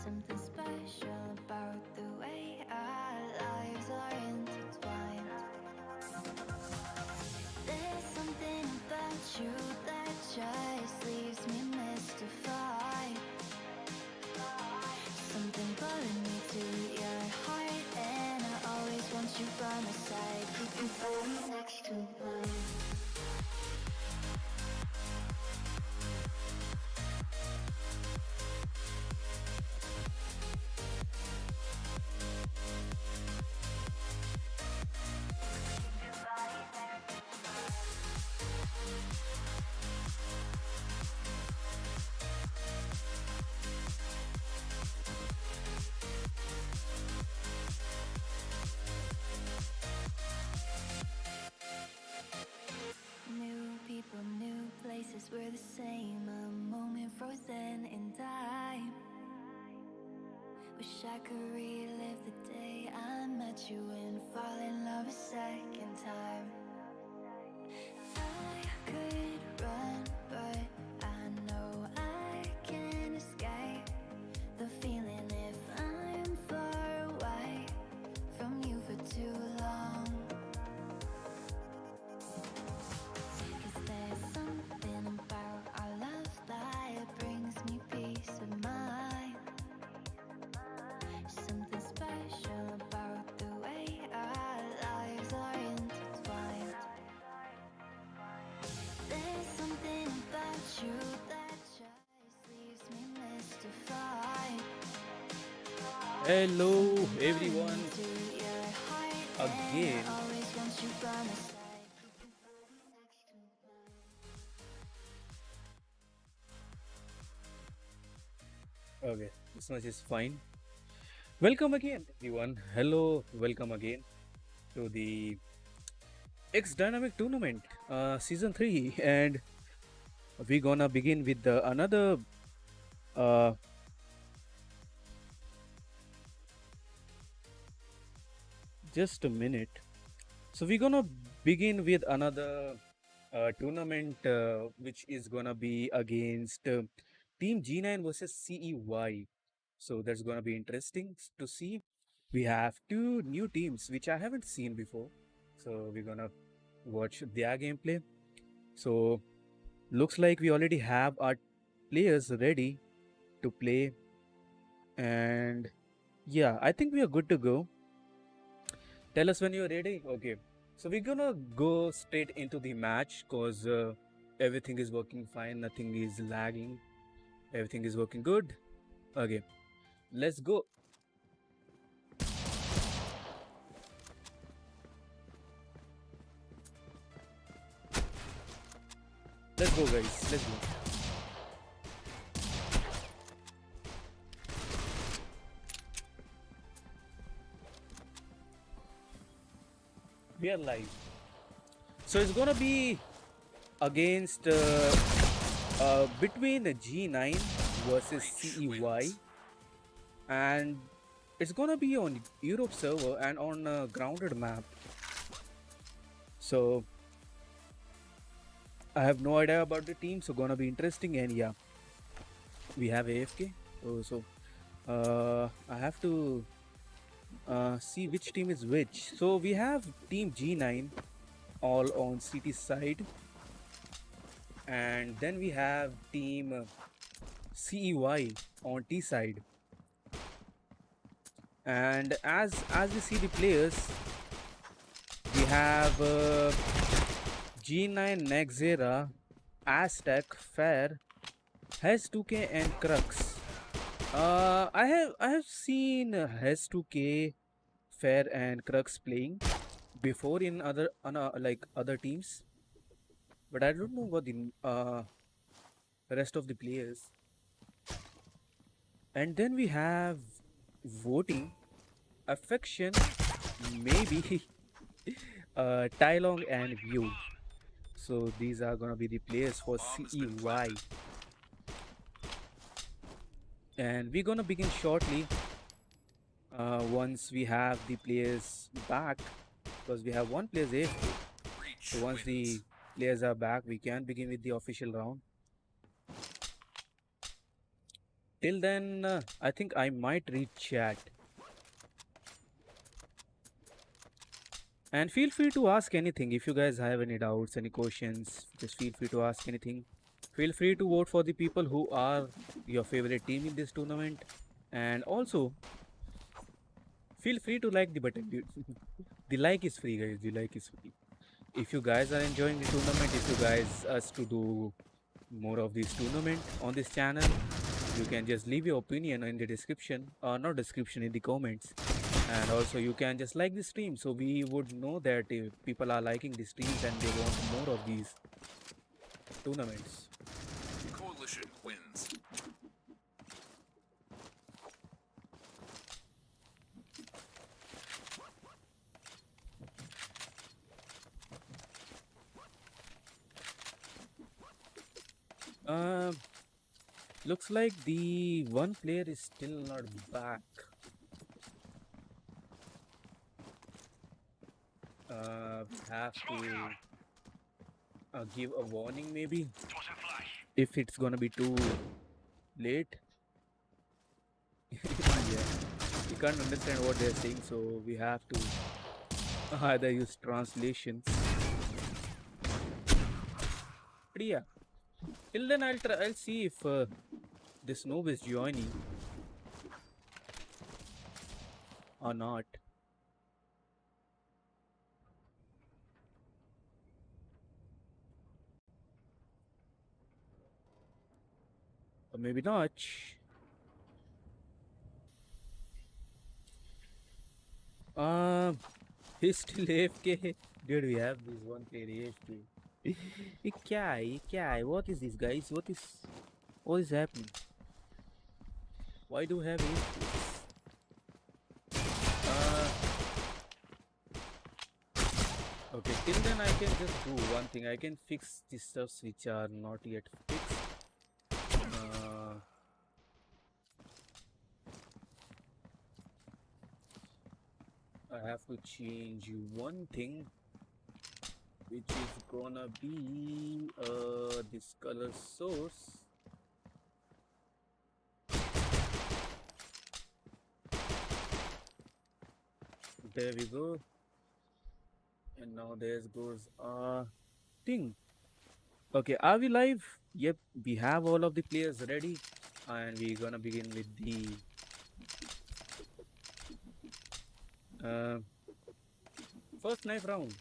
Something special about the way our lives are intertwined. There's something about you that just leaves me mystified. Something pulling me to your heart, and I always want you by my side. Keep your body next to mine. New people, new places, we're the same. A moment frozen in time. Wish I could relive the day I met you and fall in love a second time. I could run, but I know I can't escape the feeling if I'm far away from you for too long. 'Cause there's something about our love that brings me peace of mind. Something special about the way our lives are intertwined. There's something about you that just leaves me mystified. Hello Pulling me everyone to your heart, and I again. always want you by my side. Keep your body next to mine. Okay, this much is fine. Welcome again, everyone. Hello, welcome again to the xDYNAMIC tournament, season 3, and we're gonna begin with another. Uh, just a minute. So we're gonna begin with another tournament, which is gonna be against Team G9 versus CEY. So that's gonna be interesting to see. We have two new teams which I haven't seen before. So we're gonna watch their gameplay. So looks like we already have our players ready to play. And yeah, I think we are good to go. Tell us when you're ready. Okay. So we're gonna go straight into the match because everything is working fine, nothing is lagging, everything is working good. Okay, let's go. Let's go, guys. Let's go. We are live. So it's gonna be against between the G9 versus CEY, and it's gonna be on Europe server and on a grounded map. So I have no idea about the team, so gonna be interesting. And yeah, we have AFK. So I have to see which team is which. So we have team G9 all on CT side, and then we have team CEY on T side. And as we see the players, we have G9 Nexera, Aztec, Fair, Hes2K, and Crux. I have seen Hes2K, Fair, and Crux playing before in other like other teams, but I don't know about the rest of the players. And then we have voting, affection, maybe Tai Long and View. So these are gonna be the players for CEY, and we're gonna begin shortly once we have the players back, because we have one player AFK. So once the players are back, we can begin with the official round. Till then, I think I might read chat. And feel free to ask anything. If you guys have any doubts, any questions, just feel free to ask anything. Feel free to vote for the people who are your favorite team in this tournament. And also, feel free to like the button, dude. The like is free, guys. The like is free. If you guys are enjoying the tournament, if you guys us to do more of this tournament on this channel, you can just leave your opinion in the description, or not description, in the comments. And also you can just like the stream, so we would know that if people are liking the streams and they want more of these tournaments. Coalition wins. uh, Looks like the one player is still not back. Have to give a warning maybe if it's gonna be too late. Yeah, we can't understand what they're saying, so we have to either use translations. But yeah, till then I'll see if this noob is joining or not. Or maybe not. He's still AFK. Dude, we have this one player AFK. ये क्या है? What is this, guys? What is happening? Why do we have AFKs? Okay, till then I can just do one thing. I can fix the stuffs which are not yet fixed. I have to change one thing, which is gonna be this color source. There we go. And now there goes our thing. Okay, are we live? Yep, we have all of the players ready, and we're gonna begin with the first knife round.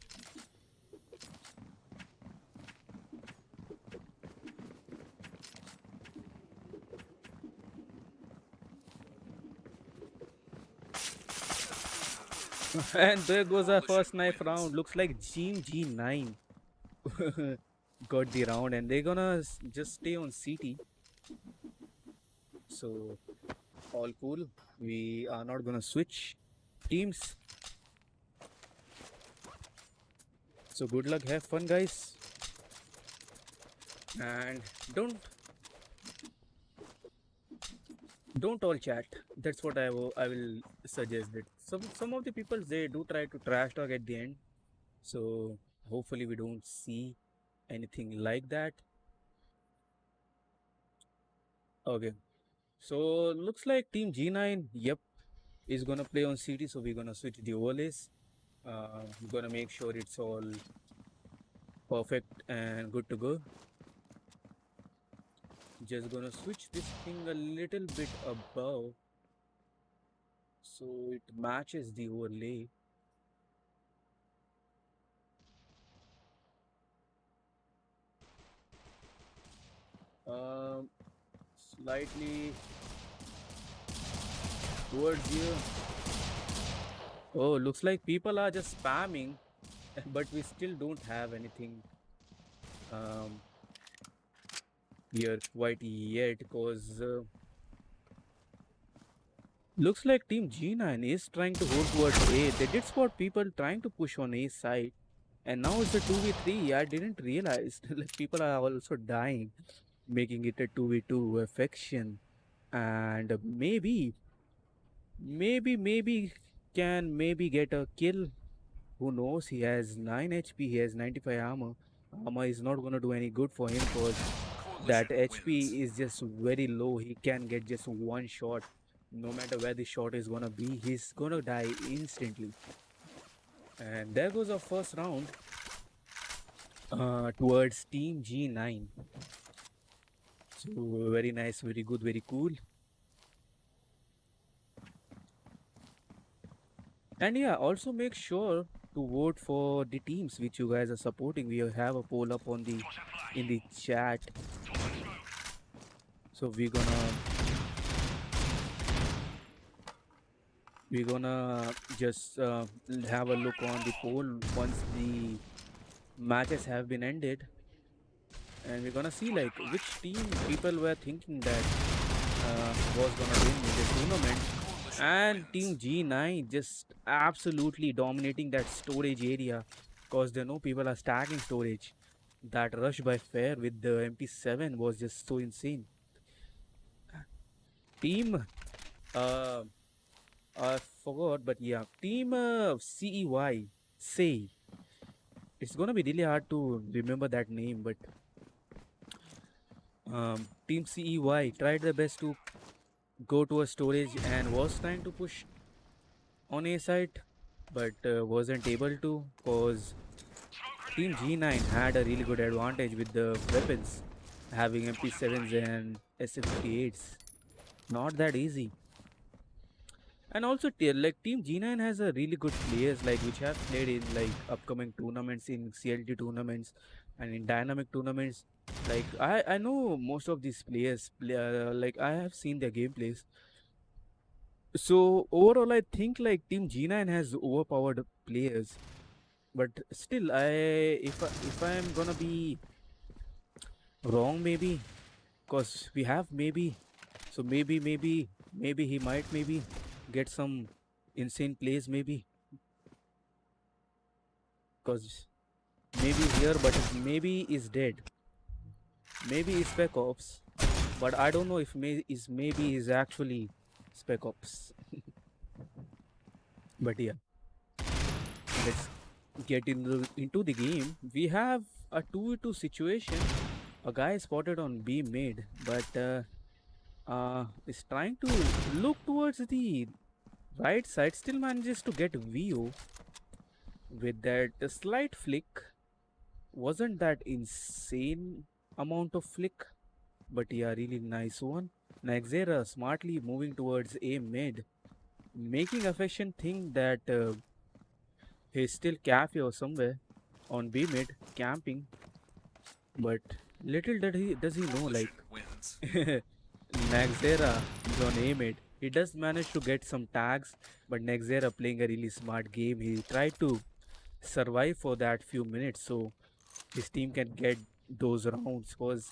And there goes our first knife round. Looks like Team G9 got the round, and they're gonna just stay on CT. So all cool. We are not gonna switch teams. So good luck, have fun, guys, and don't all chat. That's what I will suggest. That some of the people, they do try to trash talk at the end, so hopefully we don't see anything like that. Okay, so looks like Team G9, yep, is gonna play on CT, so we're gonna switch the overlays. We're gonna make sure it's all perfect and good to go. Just gonna switch this thing a little bit above so it matches the overlay. Slightly towards here. Oh, looks like people are just spamming, but we still don't have anything here quite yet, because looks like Team G9 is trying to hold towards A. They did spot people trying to push on A side, and now it's a 2v3. I didn't realize like people are also dying, making it a 2v2 affection. And maybe can maybe get a kill. Who knows? He has 9 HP, he has 95 armor. Armor is not gonna do any good for him, because that Coalition wins. HP is just very low. He can get just one shot. No matter where the shot is gonna be, he's gonna die instantly. And there goes our first round towards Team G9. So very nice, very good, very cool. And yeah, also make sure to vote for the teams which you guys are supporting. We have a poll up on the in the chat. So we're gonna just have a look on the poll once the matches have been ended, and we're gonna see like which team people were thinking that was gonna win in this tournament. Coalition And wins. Team G9 just absolutely dominating that storage area because they know people are stacking storage. That rush by Fair with the MP7 was just so insane. Team, uh, I forgot, but yeah, Team CEY, say. It's gonna be really hard to remember that name, but Team CEY tried their best to go to a storage and was trying to push on A side, but wasn't able to because Team G9 had a really good advantage with the weapons, having MP7s and SM58s. Not that easy. And also, like Team G9 has a really good players like which have played in like upcoming tournaments in CLT tournaments and in dynamic tournaments. Like I know most of these players. Like I have seen their gameplays. So overall, I think like Team G9 has overpowered players. But still, if I am gonna be wrong, maybe because we have maybe, so maybe he might maybe get some insane plays maybe because maybe here, but maybe is dead. Maybe is Spec Ops, but I don't know if maybe is actually Spec Ops. But yeah, let's get into the game. We have a 2v2 situation. A guy is spotted on B mid, but is trying to look towards the right side. Still manages to get VO with that slight flick. Wasn't that insane amount of flick, but yeah, really nice one. Naxera smartly moving towards A mid, making Affection think that he's still cafe or somewhere on B mid camping, but little does he know like Coalition wins. Naxera is on A mid. He does manage to get some tags, but Naxera playing a really smart game. He tried to survive for that few minutes so his team can get those rounds. Because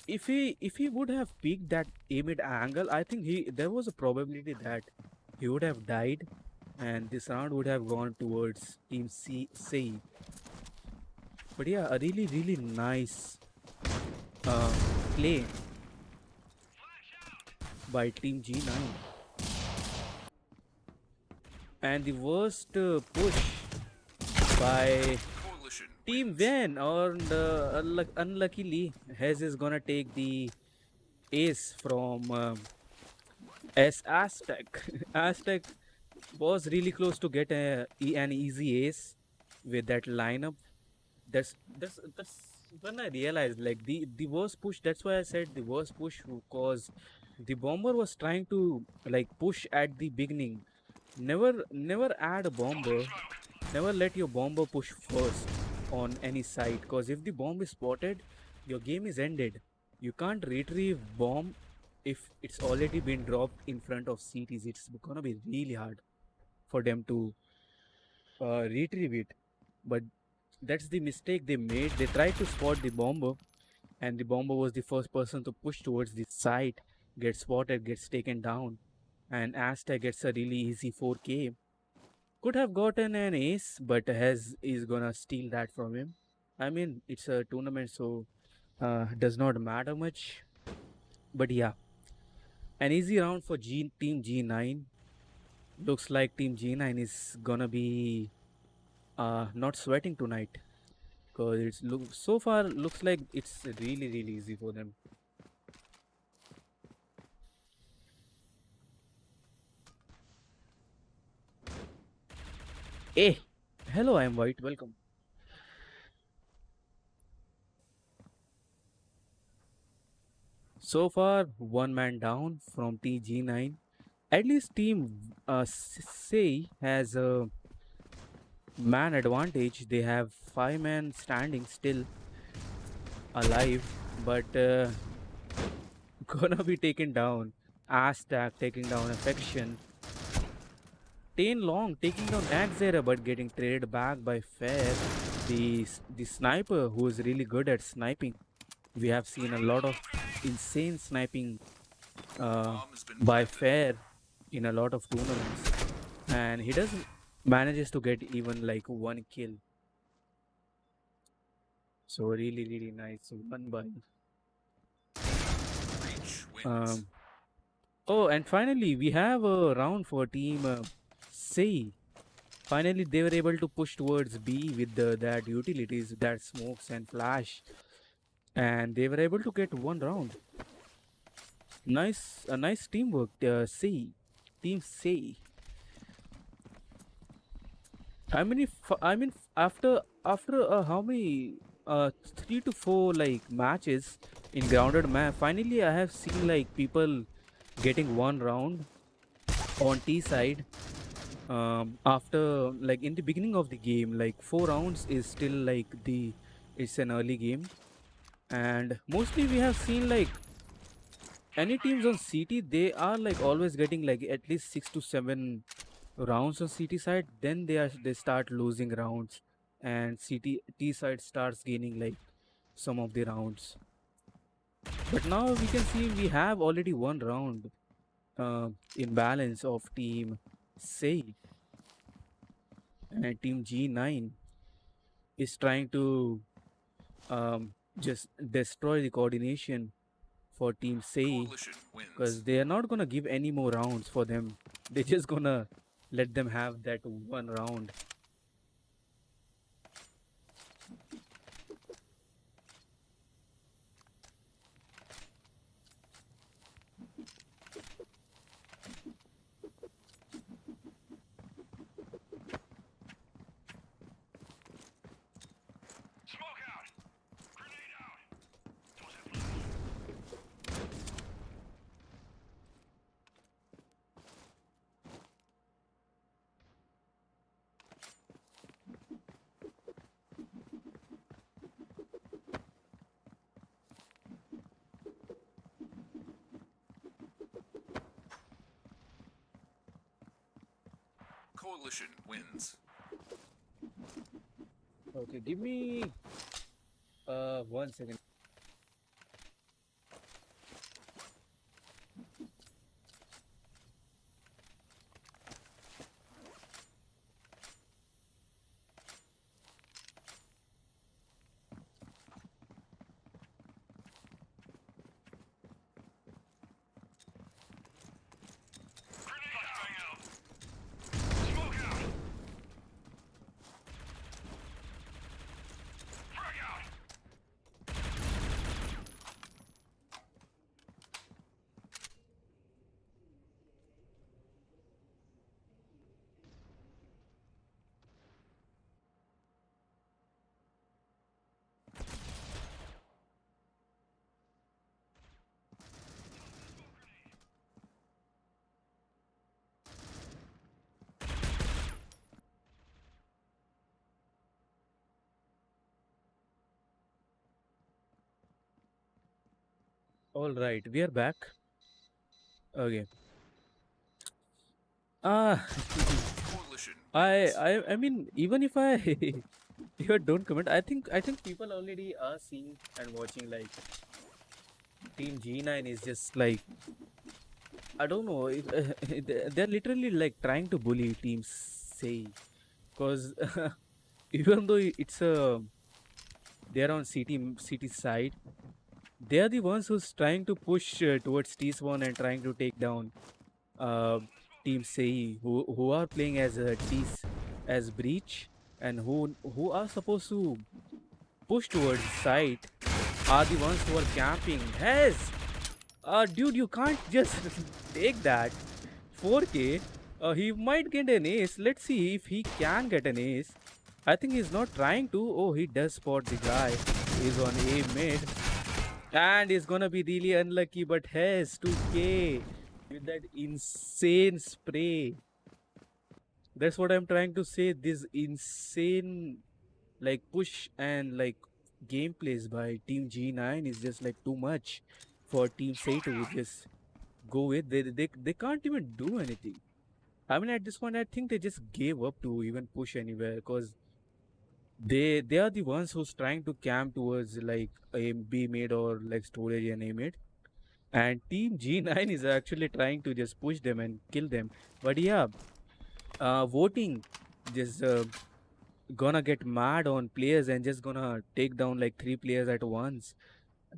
if he would have peaked that A mid angle, I think there was a probability that he would have died, and this round would have gone towards Team CEY. But yeah, a really nice uh, play by Team G9. And the worst push by Coalition Team wins. Van, or unluckily, Hez is gonna take the ace from Aztec. Aztec was really close to get an easy ace with that lineup. That's when I realized like the worst push. That's why I said the worst push because the bomber was trying to like push at the beginning. Never add a bomber. Never let your bomber push first on any side, because if the bomb is spotted, your game is ended. You can't retrieve bomb if it's already been dropped in front of CTs. It's gonna be really hard for them to retrieve it. But that's the mistake they made. They tried to spot the bomber, and the bomber was the first person to push towards the side, gets spotted, gets taken down, and Aztec gets a really easy 4K. Could have gotten an ace, but has is gonna steal that from him. I mean, it's a tournament, so does not matter much. But yeah, an easy round for Team G9. Looks like Team G9 is gonna be not sweating tonight. because so far looks like it's really easy for them. Hey, hello, I'm White. Welcome. So far, one man down from TG9. At least Team Say has a man advantage. They have 5 men standing still alive, but gonna be taken down. Aztec taking down Affection. Tane Long taking down Axera, but getting traded back by Fair. The sniper who is really good at sniping. We have seen a lot of insane sniping Bomb has been by planted. Fair in a lot of tournaments, and he doesn't manages to get even like one kill. So really nice one by. Breach wins. Um, oh, and finally we have a round for team C. Finally, they were able to push towards B with that utilities, that smokes and flash, and they were able to get one round. A nice teamwork. C, team C. After how many 3 to 4 like matches in grounded map, finally I have seen like people getting one round on T side. After like in the beginning of the game, like 4 rounds is still like it's an early game, and mostly we have seen like any teams on CT, they are like always getting like at least 6 to 7 rounds on CT side, then they start losing rounds, and T side starts gaining like some of the rounds. But now we can see we have already one round in balance of team Say, and team G9 is trying to just destroy the coordination for team Say, Coalition wins. because they are not gonna give any more rounds for them. They're just gonna let them have that one round. Coalition wins. Okay, give me 1 second. All right, we are back. Okay. Ah, Coalition wins. I mean, even if I if I don't comment, I think people already are seeing and watching like Team G9 is just like, I don't know. They're literally like trying to bully Team Say, because even though it's a they're on CT side, they are the ones who's trying to push towards T1 and trying to take down uh, Team Sei, who are playing as Breach, and who are supposed to push towards site are the ones who are camping. Yes, dude, you can't just take that 4K. He might get an ace. Let's see if he can get an ace. I think he's not trying to. Oh, he does spot the guy. He's on A mid. And he's gonna be really unlucky, but has 2K with that insane spray. That's what I'm trying to say. This insane like push and like gameplays by Team G9 is just like too much for Team Say to just go with. They can't even do anything. I mean, at this point, I think they just gave up to even push anywhere because they are the ones who's trying to camp towards like a B mid or like storage and A mid. And Team G9 is actually trying to just push them and kill them. But yeah, voting just gonna get mad on players and just gonna take down like 3 players at once.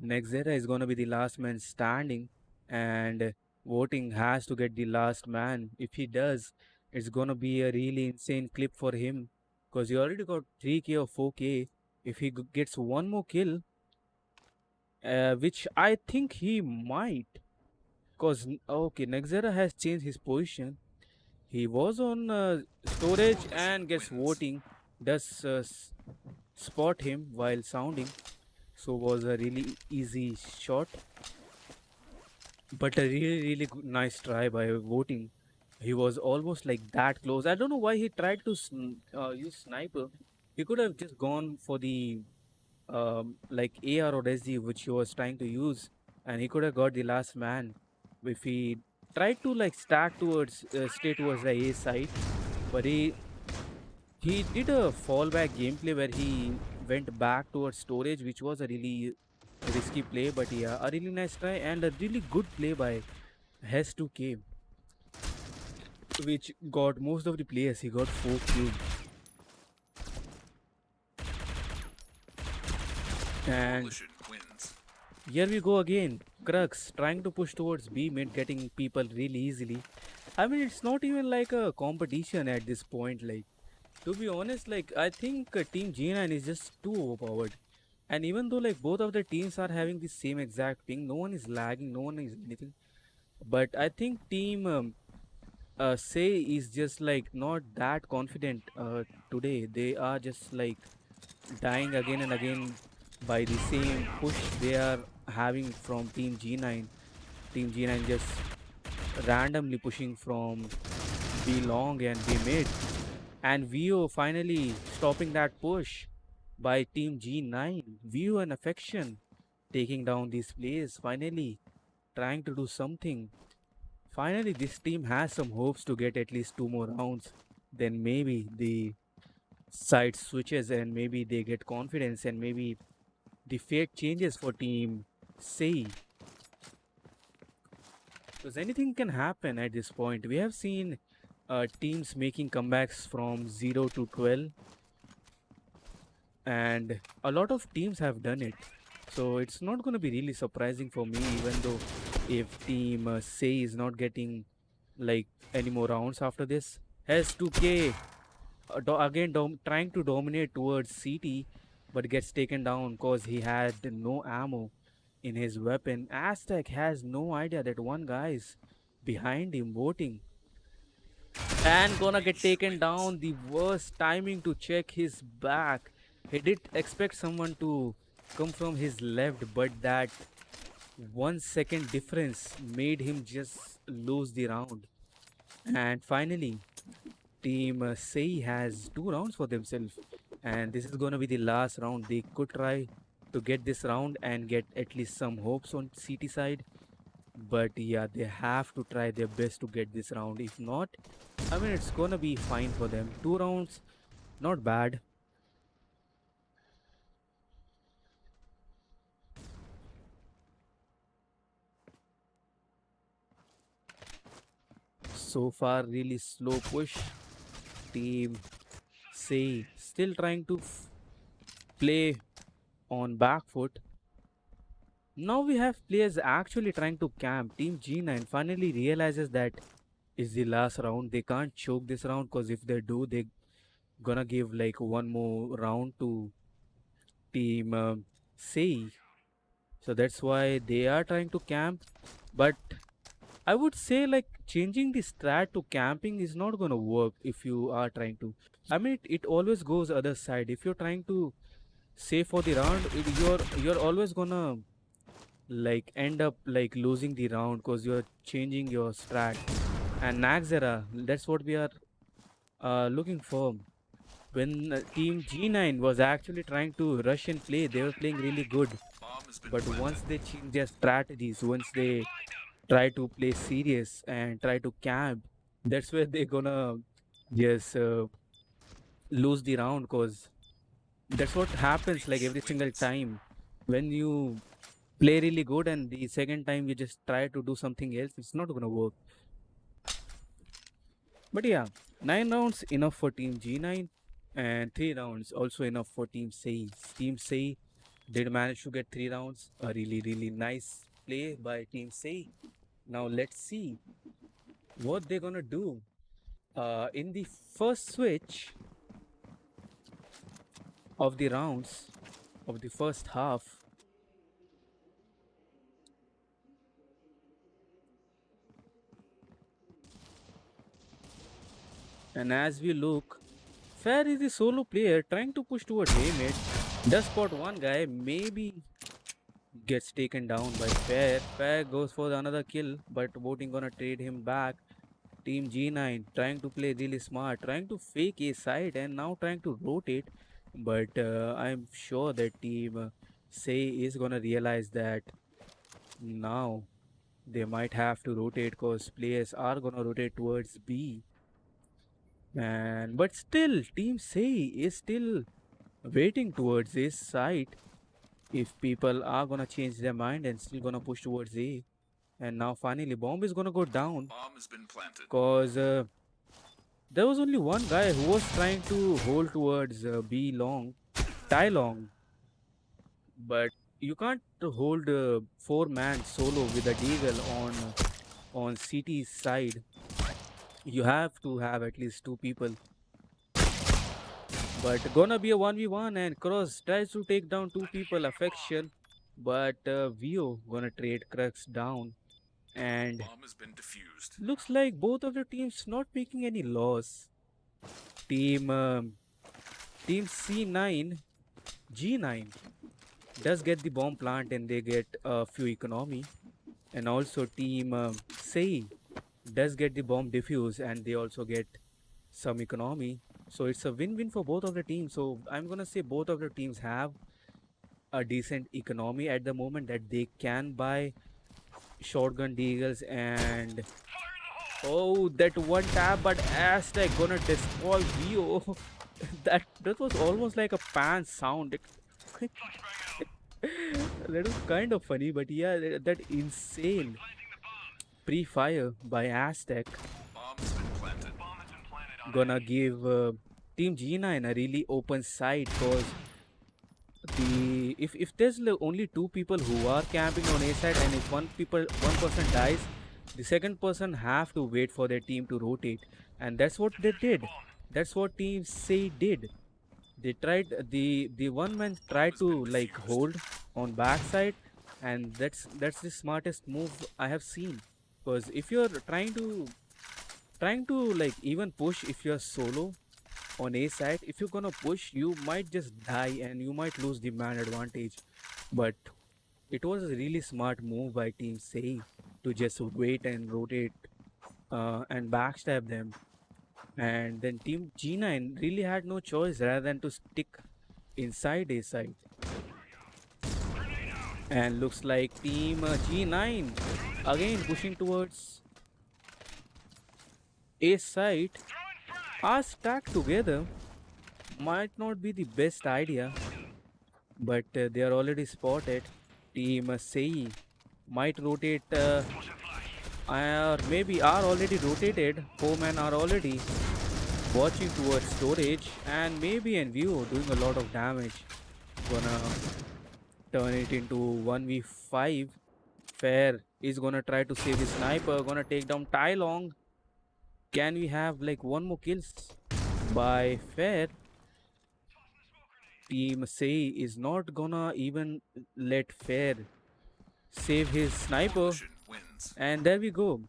Nexera is gonna be the last man standing, and voting has to get the last man. If he does, it's gonna be a really insane clip for him because he already got 3K or 4K. If he gets one more kill, which I think he might, because okay, Nexera has changed his position. He was on storage and gets voting. Does spot him while sounding. So was a really easy shot. But a really nice try by voting. He was almost like that close. I don't know why he tried to use sniper. He could have just gone for the like AR or SG which he was trying to use, and he could have got the last man if he tried to like stack towards stay towards the A side. But he did a fallback gameplay where he went back towards storage, which was a really risky play. But yeah, a really nice try and a really good play by Hes 2K, which got most of the players. He got 4 cube. And Coalition wins. here we go again. Crux trying to push towards B mid, getting people really easily. I mean, it's not even like a competition at this point. Like, to be honest, like I think Team G9 is just too overpowered. And even though like both of the teams are having the same exact ping, no one is lagging, no one is anything. But I think Team Say is just like not that confident today. They are just like dying again and again by the same push they are having from Team G9. Team G9 just randomly pushing from B long and B mid. And VO finally stopping that push by Team G9. VO and Affection taking down these players, finally trying to do something. Finally, this team has some hopes to get at least 2 more rounds. Then maybe the side switches and maybe they get confidence and maybe the fate changes for Team CEY. Because anything can happen at this point. We have seen teams making comebacks from 0 to 12, and a lot of teams have done it. So it's not going to be really surprising for me, even though if Team Say is not getting like any more rounds after this. Has 2K again trying to dominate towards CT, but gets taken down because he had no ammo in his weapon. Aztec has no idea that one guy is behind him voting and gonna get taken down. The worst timing to check his back. He did expect someone to come from his left, but that 1 second difference made him just lose the round. And finally, Team Say has 2 rounds for themselves, and this is gonna be the last round. They could try to get this round and get at least some hopes on CT side, but yeah, they have to try their best to get this round. If not, I mean, it's gonna be fine for them. 2 rounds, not bad. So far, really slow push. Team Say still trying to play on back foot. Now we have players actually trying to camp. Team G9 finally realizes that is the last round. They can't choke this round because if they do, they gonna give like one more round to team CEY. So that's why they are trying to camp. But I would say like changing the strat to camping is not gonna work if you are trying to. I mean, it always goes other side. If you're trying to save for the round, you're always gonna like end up like losing the round because you're changing your strat. And Naxera, that's what we are looking for. When team G9 was actually trying to rush and play, they were playing really good. Bomb has been But planted. once they change their strategies, once they try to play serious and try to camp, that's where they're gonna just lose the round because that's what happens like every single time when you play really good and the second time you just try to do something else, it's not gonna work. But yeah, 9 rounds enough for team G9 and 3 rounds also enough for team CEY. Team CEY did manage to get 3 rounds. A really nice play by team CEY. Now let's see what they're gonna do. In the first switch of the rounds of the first half, and as we look, Fair is the solo player trying to push towards A mid. Does spot one guy, maybe gets taken down by Fair. Fair goes for another kill, but voting gonna trade him back. Team G9 trying to play really smart, trying to fake a side and now trying to rotate. But I'm sure that team CEY is gonna realize that now they might have to rotate because players are gonna rotate towards B. And but still, team CEY is still waiting towards this side. If people are gonna change their mind and still gonna push towards A. And now finally bomb is gonna go down Bomb has been planted. because there was only one guy who was trying to hold towards B long, Tai long. But you can't hold 4-man solo with a deagle on CT's side. You have to have at least 2 people. But gonna be a 1v1 and Cross tries to take down 2 people, Affection. But Vio gonna trade Crux down. And Bomb has been defused. looks like both of the teams not making any loss. Team C9, G9 does get the bomb plant and they get a few economy. And also team CEY does get the bomb defuse and they also get some economy. So it's a win-win for both of the teams. So I'm gonna say both of the teams have a decent economy at the moment that they can buy shotgun deagles. And oh, that one tap, but Aztec gonna destroy Vio. that was almost like a pan sound. That was kind of funny, but yeah, that insane pre-fire by Aztec Bomb has been planted. gonna give team G9 a really open side because if there's only 2 people who are camping on A side and if one person dies, the second person have to wait for their team to rotate, and that's what they did. That's what team CEY did. They tried the one man tried to like hold on backside, and that's the smartest move I have seen. Because if you're trying to like even push, if you're solo on A side, if you're gonna push, you might just die and you might lose the man advantage. But it was a really smart move by team CEY to just wait and rotate and backstab them. And then team G9 really had no choice rather than to stick inside A side. And looks like team G9 again pushing towards A side are stacked together. Might not be the best idea, but they are already spotted. Team CEY might rotate or maybe are already rotated. 4 men are already watching towards storage, and maybe and View doing a lot of damage. Gonna turn it into 1v5. Fair is gonna try to save his sniper, gonna take down Tai Long. Can we have like one more kills by Fair? Team Say is not gonna even let Fair save his sniper. Intermission wins. And there we go.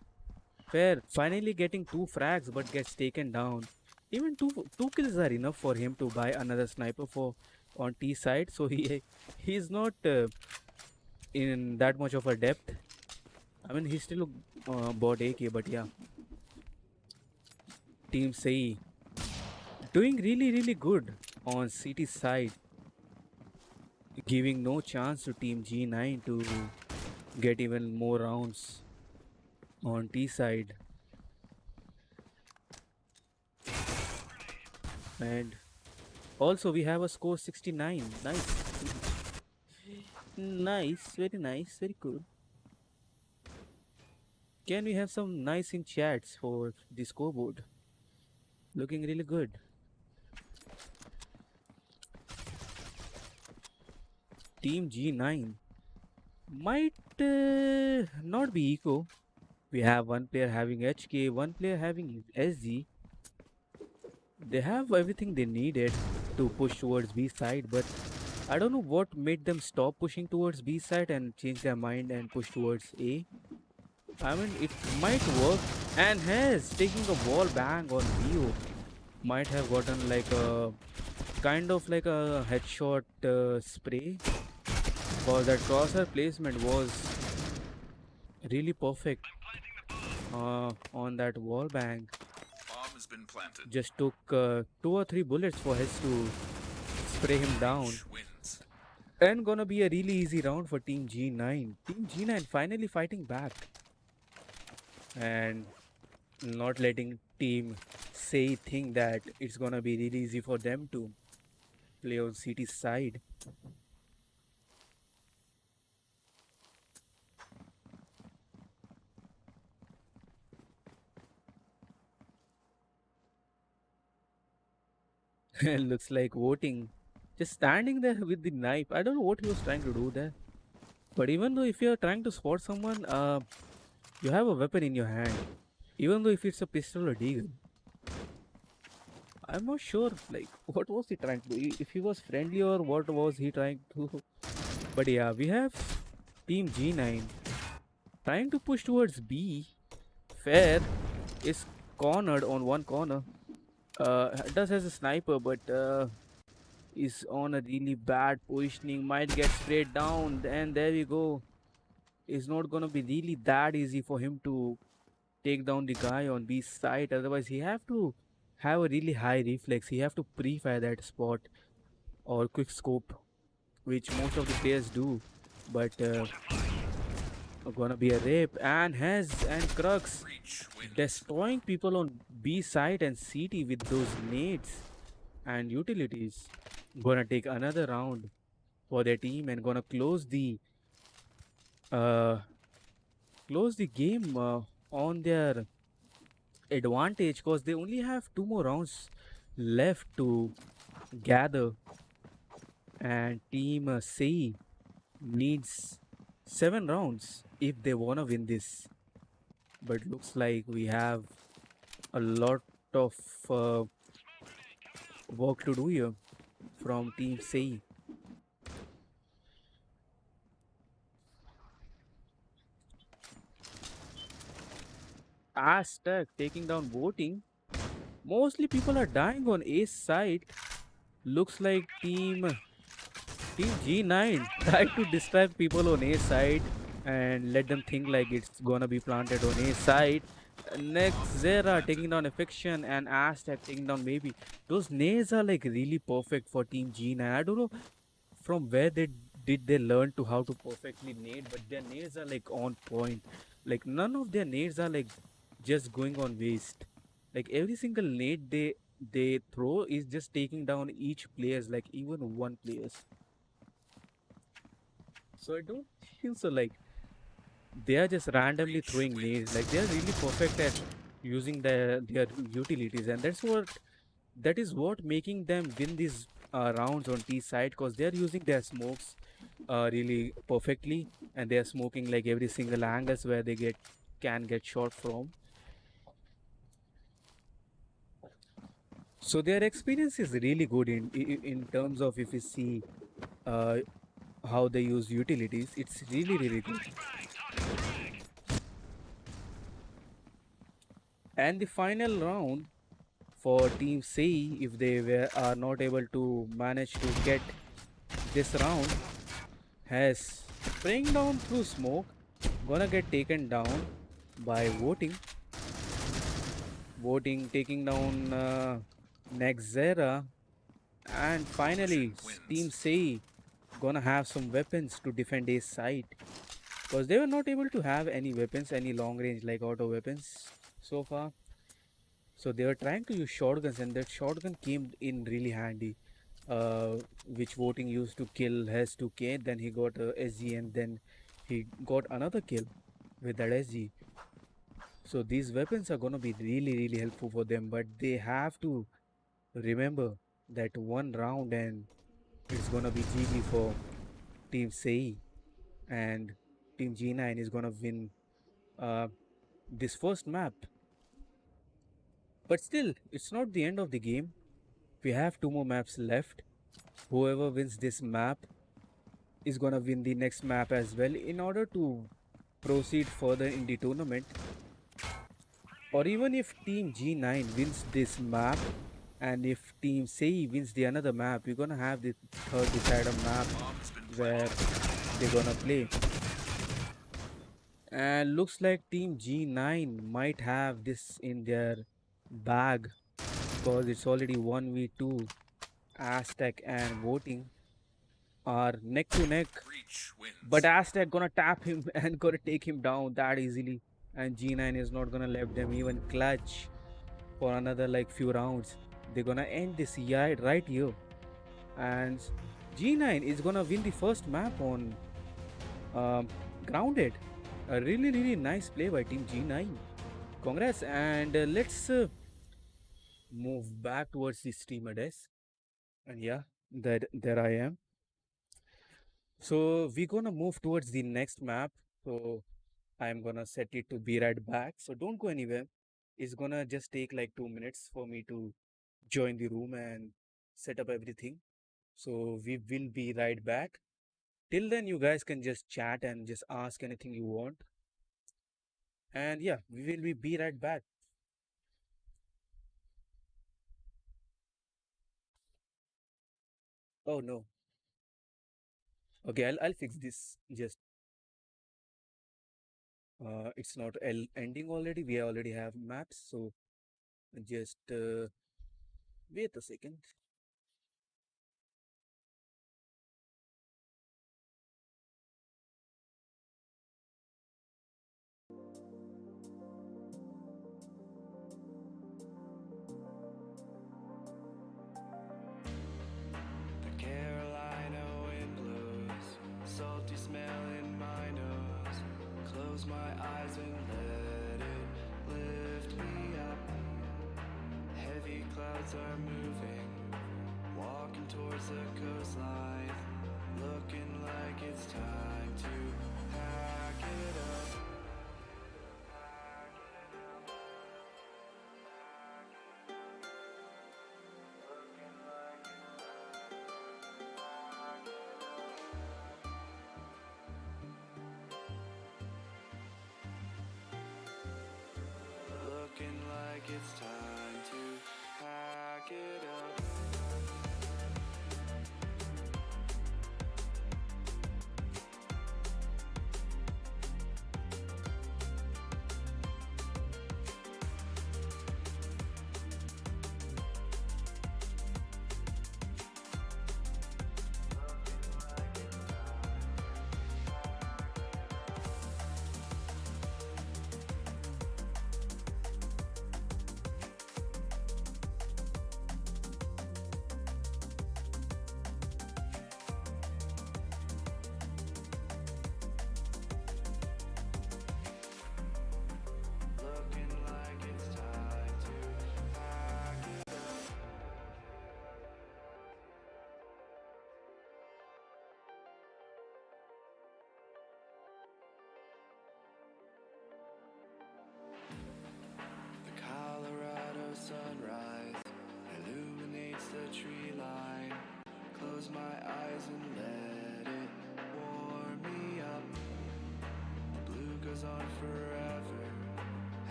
Fair finally getting 2 frags but gets taken down. Even two kills are enough for him to buy another sniper for on T side. So he's not in that much of a depth. I mean he still bought AK, but yeah. Team Say doing really good on CT side, giving no chance to Team G9 to get even more rounds on T side. And also we have a score 69. Nice. Nice, very cool. Can we have some nice in chats for the scoreboard? Looking really good. Team G9 might not be eco. We have one player having HK, one player having SG. They have everything they needed to push towards B side, but I don't know what made them stop pushing towards B side and change their mind and push towards A. I mean, it might work. And has taking a wall bang on Rio might have gotten like a kind of like a headshot spray, because that crosshair placement was really perfect on that wall bang. Bomb has been planted. Just took 2 or 3 bullets for his to spray him down. Wins. And gonna be a really easy round for Team G9. Team G9 finally fighting back and not letting Team Say think that it's gonna be really easy for them to play on CT side. Looks like voting. Just standing there with the knife. I don't know what he was trying to do there. But even though if you're trying to spot someone, you have a weapon in your hand. Even though if it's a pistol or deagle. I'm not sure like what was he trying to do. If he was friendly or what was he trying to. But yeah, we have Team G9 trying to push towards B. Fair is cornered on one corner. Does has a sniper, but is on a really bad positioning. Might get sprayed down, and there we go. It's not gonna be really that easy for him to take down the guy on B side. Otherwise, he have to have a really high reflex. He have to pre-fire that spot or quick scope, which most of the players do. But gonna be a rape and Crux Reach wins. destroying people on B side and CT with those nades and utilities. Gonna take another round for their team and gonna close the game on their advantage, because they only have 2 more rounds left to gather, and Team C needs 7 rounds if they wanna win this. But looks like we have a lot of work to do here from Team C. Aztec taking down voting. Mostly people are dying on A side. Looks like Team G9 tried to distract people on A side and let them think like it's gonna be planted on A side. Next, Zera taking down Affection and Aztec taking down Maybe. Those nades are like really perfect for Team G9. I don't know from where they learn to how to perfectly nade, but their nades are like on point. Like none of their nades are like just going on waste. Like every single nade they throw is just taking down each players, like even one players. So I don't think so. Like they are just randomly throwing nades. Like they are really perfect at using their utilities, and that is what making them win these rounds on T side, because they are using their smokes really perfectly, and they are smoking like every single angles where they can get shot from. So their experience is really good in terms of if you see uh, how they use utilities. It's really good. And the final round for Team CEY, if they are not able to manage to get this round, has spraying down through smoke, gonna get taken down by voting taking down Nexera, and finally Team Wins. CEY gonna have some weapons to defend his side, because they were not able to have any weapons, any long range like auto weapons so far. So they were trying to use shotguns, and that shotgun came in really handy. Which voting used to kill has 2K, then he got SG, and then he got another kill with that SG. So these weapons are gonna be really helpful for them, but they have to remember that one round and it's gonna be GG for Team CEY, and Team G9 is gonna win uh, this first map. But still, it's not the end of the game. We have two more maps left. Whoever wins this map is gonna win the next map as well. In order to proceed further in the tournament, or even if Team G9 wins this map, and if Team CEY wins the another map, we're gonna have the third decider map Bomb has been where planted. they're gonna play. And looks like Team G9 might have this in their bag, because it's already 1v2. Aztec and voting are neck to neck, Breach but wins. Aztec gonna tap him and gonna take him down that easily, and G9 is not gonna let them even clutch for another like few rounds. They're gonna end this CEY right here, and G9 is gonna win the first map on um, grounded. A really nice play by Team G9. Congrats, and let's move back towards the streamer desk. And yeah, there I am. So we're gonna move towards the next map. So I'm gonna set it to be right back. So don't go anywhere. It's gonna just take like 2 minutes for me to join the room and set up everything. So we will be right back. Till then, you guys can just chat and just ask anything you want. And yeah, we will be right back. Oh no. Okay, I'll fix this. Just it's not ending already. We already have maps. So just wait a second. The Carolina wind blows, salty smell in my nose. Close my eyes and let it lift me up. Heavy clouds are moving, walking towards the coastline, looking like it's time to pack it up. Looking like it's time to pack it up.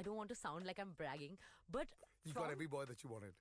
I don't want to sound like I'm bragging, but You got every boy that you wanted.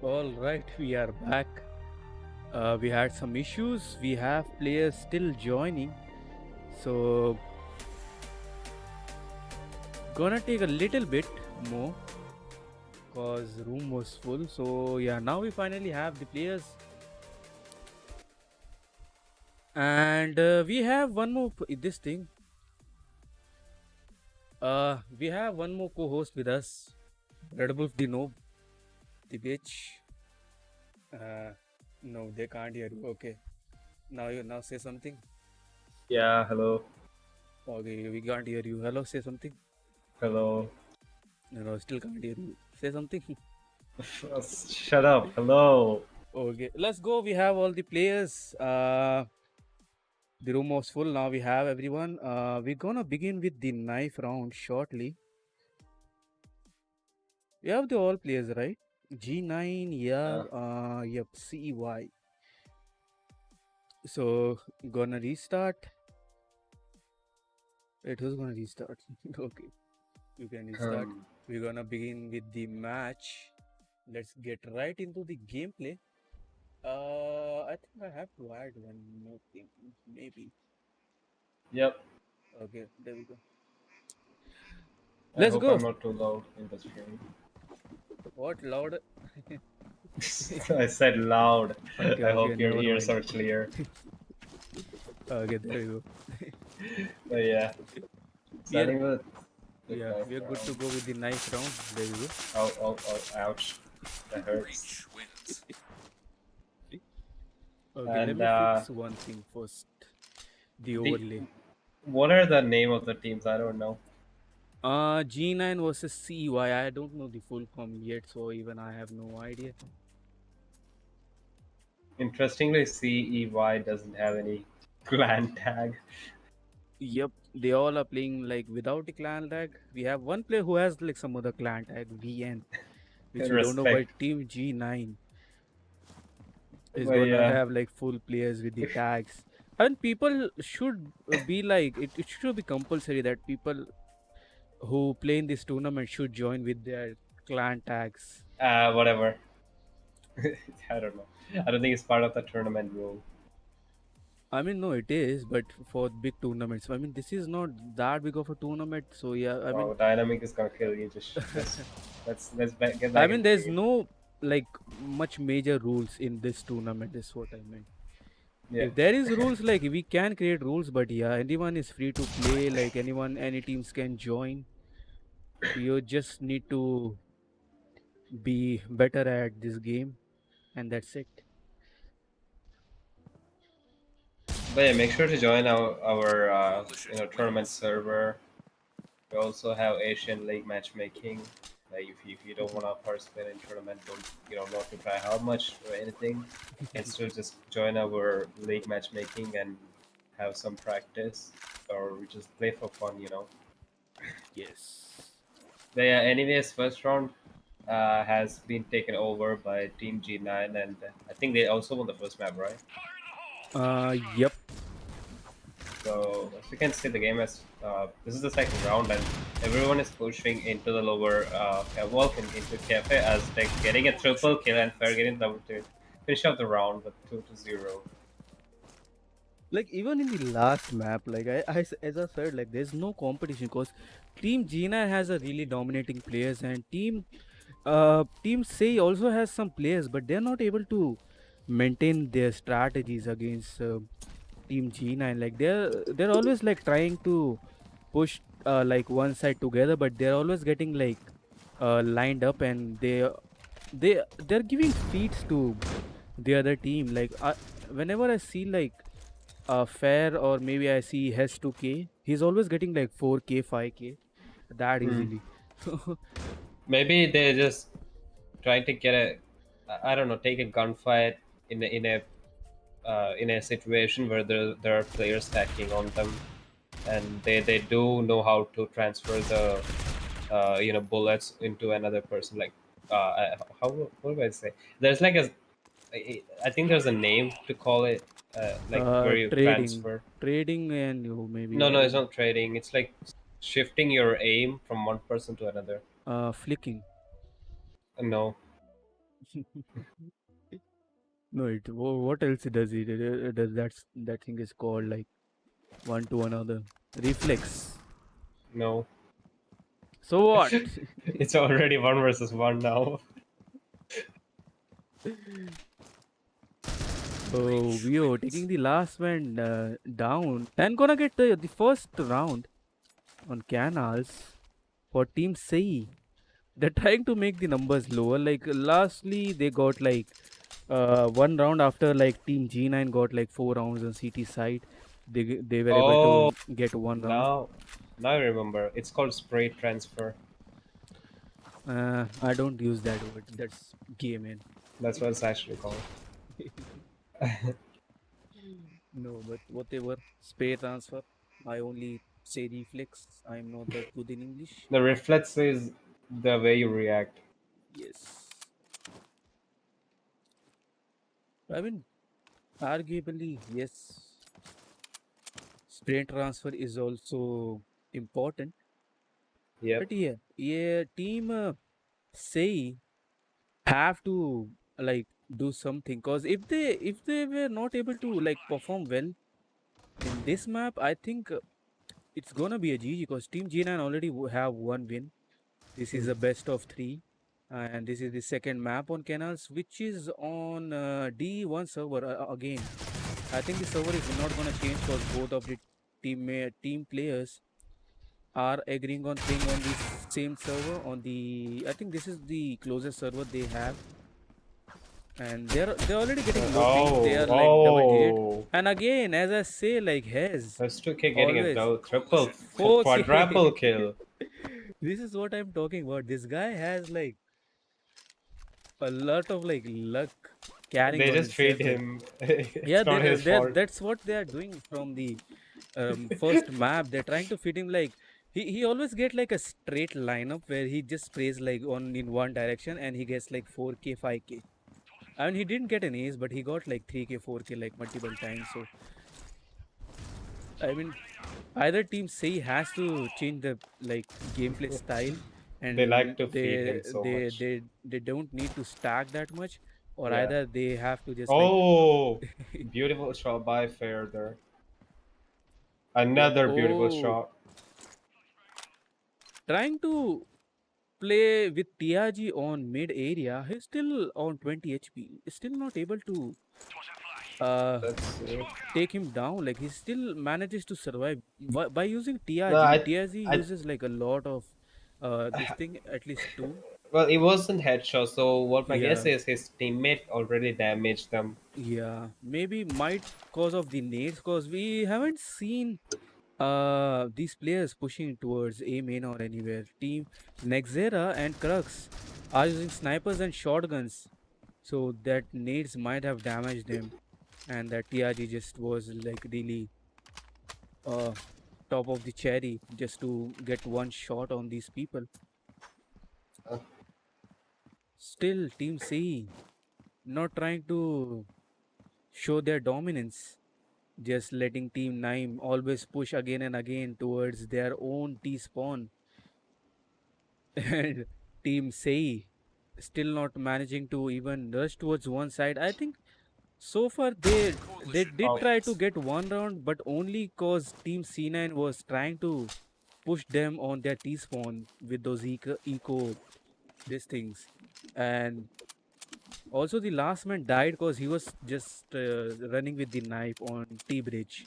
All right, we are back. We had some issues. We have players still joining, so gonna take a little bit more cause room was full. So yeah, now we finally have the players, and we have one more this thing. We have one more co-host with us, Red Wolf the Noob, the bitch. Uh, no, they can't hear you. Okay, now say something. Yeah, hello. Okay, we can't hear you. Hello, say something. Hello. No, still can't hear you. Say something. Shut up. Hello. Okay, let's go. We have all the players. The room was full. Now we have everyone. We're gonna begin with the knife round shortly. We have the all players, right? G9, yeah, yep, CEY. So gonna restart. Wait, who's gonna restart? Okay, you can restart. We're gonna begin with the match. Let's get right into the gameplay. I think I have to add one more thing, maybe. Yep. Okay, there we go. I Let's hope go. I'm not too loud in the stream. What loud? I said loud. Okay, I okay, hope your never ears mind. are clear. Okay, there you go. But yeah. We are, Starting with the yeah, knife we are good to round. go with the knife round. There you go. Oh, oh, oh, ouch. That hurts. Breach wins. Okay, let And me fix one thing first. The overlay. what are the name of the teams? I don't know. G9 versus CEY. I don't know the full form yet, so even I have no idea. Interestingly, CEY doesn't have any clan tag. Yep, they all are playing like without a clan tag. We have one player who has like some other clan tag, VN, which we don't know, but Respect. Team G9 is But gonna yeah. have like full players with the tags. And people should be like it should be compulsory that people who play in this tournament should join with their clan tags. Whatever. I don't know. I don't think it's part of the tournament rule. I mean, no, it is, but for big tournaments. I mean, this is not that big of a tournament, so yeah. I mean, Oh, Dynamic is gonna kill you. Just get I back mean, into the there's game. no like much major rules in this tournament. Is what I meant. Yeah. If there is rules, like we can create rules, but yeah, anyone is free to play. Like anyone, any teams can join. You just need to be better at this game, and that's it. But yeah, make sure to join our Malicious tournament wins. server. We also have Asian League matchmaking. Like if you don't want to participate in tournament, don't not to try how much or anything, can still just join our league matchmaking and have some practice, or we just play for fun. Yes. But yeah, anyways, first round has been taken over by Team G9, and I think they also won the first map, right? Yep. So as you can see, the game has this is the second round, and everyone is pushing into the lower walk and into cafe as they're getting a triple kill and fair getting double to finish off the round with 2-0. Like even in the last map, like as I said, like there's no competition because Team Gina has a really dominating players and Team Say also has some players, but they're not able to maintain their strategies against Team G9. Like they're always like trying to push like one side together, but they're always getting like lined up and they're giving feats to the other team. Like whenever I see like fair or maybe I see has 2k, he's always getting like 4k 5k that easily. Maybe they're just trying to get I don't know, take a gunfight in a situation where there are players stacking on them, and they do know how to transfer the bullets into another person. Like how what do I say? There's like I think there's a name to call it, like where you Trading transfer. and you maybe No, I no, it's don't not trading. It's like shifting your aim from one person to another. flicking. No, No, what else does it? Does that thing is called like one to another reflex. No, So what? it's already 1 versus 1 now. Oh, we are taking the last man down and gonna get the first round on Canals for Team CEY. They're trying to make the numbers lower. Like lastly, they got like one round after like Team G9 got like 4 rounds on CT side. They were able Oh, to get one round. now I remember. It's called spray transfer. I don't use that word. That's gay, man. That's what it's actually called. No, but whatever. Spray transfer. I only say reflex. I'm not that good in English. The reflex is the way you react. Yes. I mean, arguably, yes. Spray transfer is also important. Yep. But yeah, team say have to like do something because if they were not able to like perform well in this map, I think it's gonna be a GG because Team G9 already have one win. This is a best of 3, and this is the second map on Canals, which is on D1 server again. I think the server is not gonna change because both of the team players are agreeing on playing on the same server on the. I think this is the closest server they have, and they're already getting low ping. They are like double digit, Oh, and again, as I say, like has that's 2K getting a always double, triple, 4K. quadruple kill. This is what I'm talking about. This guy has like a lot of like luck carrying They on just feed himself. Like, him. yeah, It's not his fault. that's what they are doing from the first map. They're trying to fit him like he always get like a straight lineup where he just sprays like on in one direction and he gets like 4K, 5K. I mean, he didn't get an ace, but he got like 3K, 4K like multiple times. So I mean, either team say has to change the like gameplay style, They like and to feed him so much. they don't need to stack that much, or Yeah. either they have to just like Oh, beautiful shot by Fair there. Another beautiful oh, shot. trying to play with TRG on mid area. He's still on 20 HP. Still not able to uh That's it. take him down. Like he still manages to survive by using No, TRG. TRG I, uses like a lot of this thing, at least two. well, it wasn't headshot. So what my guess Yeah, is his teammate already damaged them. yeah. Maybe might cause of the nades, cause we haven't seen these players pushing towards A main or anywhere. Team Nexera and Crux are using snipers and shotguns, so that nades might have damaged them, and that TRG just was like really uh top of the cherry just to get one shot on these people. Uh, Still, Team C not trying to show their dominance, just letting Team Nine always push again and again towards their own T spawn. And Team Sei still not managing to even rush towards one side. I think so far they did oh, try to get one round, but only cause Team C9 was trying to push them on their T spawn with those eco these things. And also the last man died because he was just running with the knife on T bridge.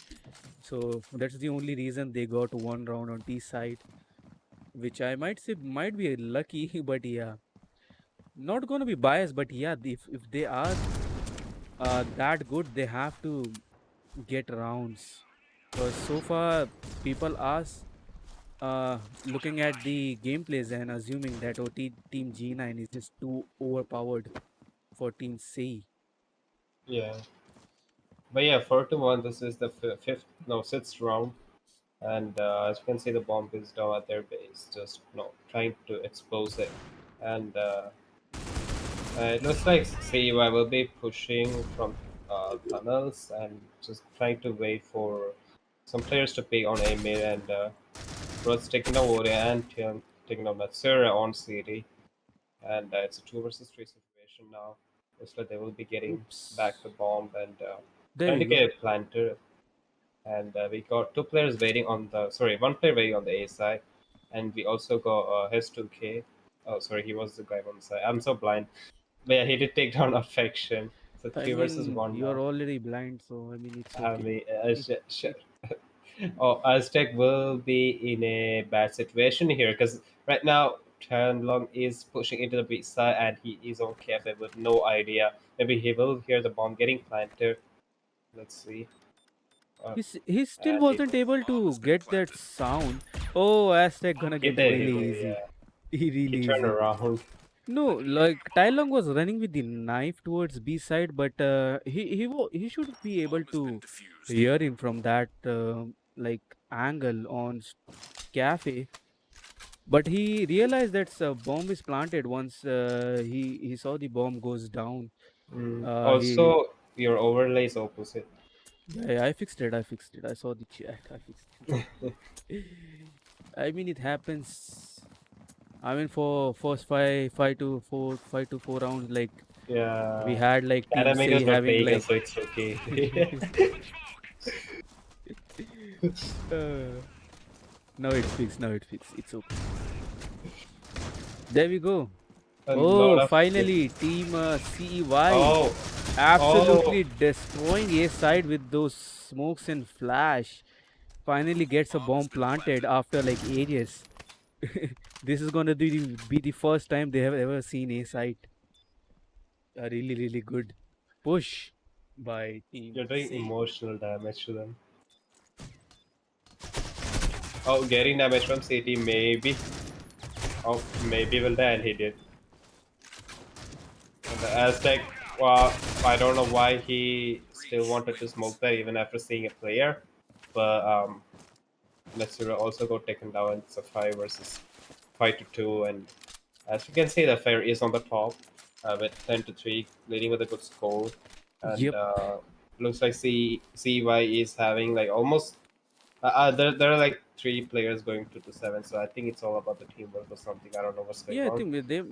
So that's the only reason they got one round on T side, which I might say might be lucky, but yeah, not gonna be biased. But yeah, if they are that good, they have to get rounds. Because so far, people are looking at the gameplays and assuming that Team G9 is just too overpowered for Team C. yeah. But yeah, 4-1. This is the fifth, no, sixth round. And as you can see, the bomb is down at their base, just trying to expose it. And it looks like CEY will be pushing from tunnels and just trying to wait for some players to pick on A mid, and Broad's taking down Warrior and taking down Matsura on CD. And it's a 2 versus 3 situation. situation now. Looks like they will be getting back Oops. the bomb and There trying we to go. get a planter. And we got two players waiting on the sorry, one player waiting on the A side, and we also got his 2K. Oh, sorry, he was the guy on the side. I'm so blind. But yeah, he did take down Affection. So I three versus mean, one you're now. already blind, so I mean, it's I okay. mean, sure. Oh, Aztec will be in a bad situation here because right now Long is pushing into the B side and he is on cafe with no idea. Maybe he will hear the bomb getting planted. Let's see. Uh, He still and he wasn't able Bomb has to been get that planted. sound. Oh, Aztec gonna he get did, really easy. yeah. He Really turned easy. around. No, like Tai Long was running with the knife towards B side, but he should be able Bomb has been to defused. hear him from that like angle on cafe. But he realized that a bomb is planted once he saw the bomb goes down. He Also, your overlay is opposite. Yeah, I fixed it. I fixed it. I saw the chat. I fixed it. I mean, it happens. I mean, for first five to four rounds, like we Yeah. had like Team Dynamic CEY is not having paying like us, so it's okay. uh, now it's fixed. Now it's fixed. It's okay. There we go. A lot Oh, of finally, Team CEY oh, oh, absolutely destroying A side with those smokes and flash. Finally gets a Bomb has bomb been planted planted. after like ages. This is gonna be the first time they have ever seen A site. A really really good push by Team you're doing C. emotional damage to them. Oh, getting damage from CT, maybe. Oh, maybe will die, and he did. And the Aztec, well, I don't know why he still wanted to smoke that even after seeing a player. But Metsura also got taken down. It's a 5 versus 5 to 2. And as you can see, the fair is on the top with 10 to 3, leading with a good score. And Yep. looks like CY is having like almost. There are like three players going 2 to 7, so I think it's all about the teamwork or something. I don't know what's going Yeah, I on. think they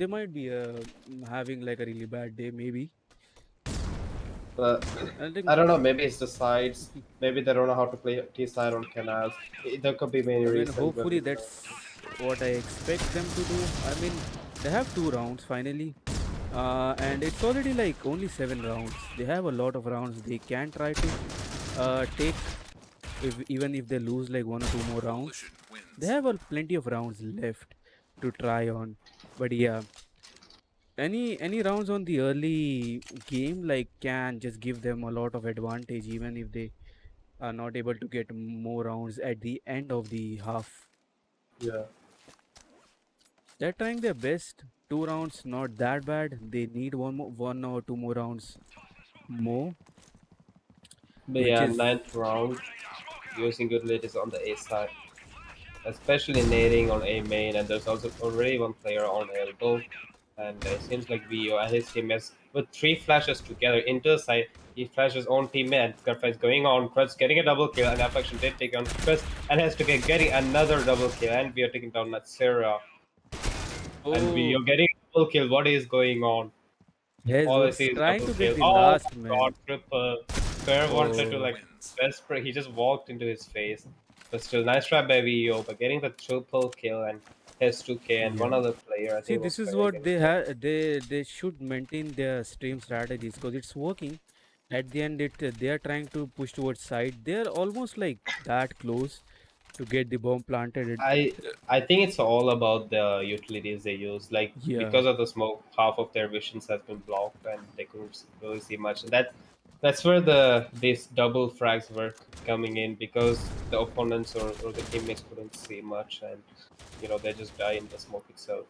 might be having like a really bad day maybe. But I think I don't know. Maybe it's the sides. Maybe they don't know how to play T side on canals. There could be many I mean reasons, but hopefully that's what I expect them to do. I mean they have two rounds finally. And it's already like only 7 rounds. They have a lot of rounds. They can try to take if even if they lose like one or two more rounds. Coalition They wins. have plenty of rounds left to try on. But yeah, any rounds on the early game like can just give them a lot of advantage even if they are not able to get more rounds at the end of the half. yeah. They're trying their best. 2 rounds not that bad. They need one or two more rounds more, But which yeah, is ninth round, using good lead is on the A side, especially nading on A main, and there's also already one player on elbow, and it seems like Vio and his teammates with three flashes together into the side. He flashes own teammate and Kurtz going on. Kurtz getting a double kill, and Affection did take on Kurtz and has to get getting another double kill, and we are taking down Natsera. And we are oh getting a double kill. What is going on? All I see Jesus is trying double to get kill. the Oh last my god, man. triple. Fair wanted to Oh, like Wins. desperate. He just walked into his face. But still, nice try by VO. But getting the triple kill and his 2K and one yeah. other player, I See, think was this is fair what getting they that. have. They should maintain their stream strategies because it's working. At the end, they are trying to push towards side. They are almost like that close to get the bomb planted. I I think it's all about the utilities they use. Like Yeah, because of the smoke, half of their visions has been blocked and they couldn't really see much. And that's where these double frags were coming in because the opponents or the teammates couldn't see much and they just die in the smoke itself.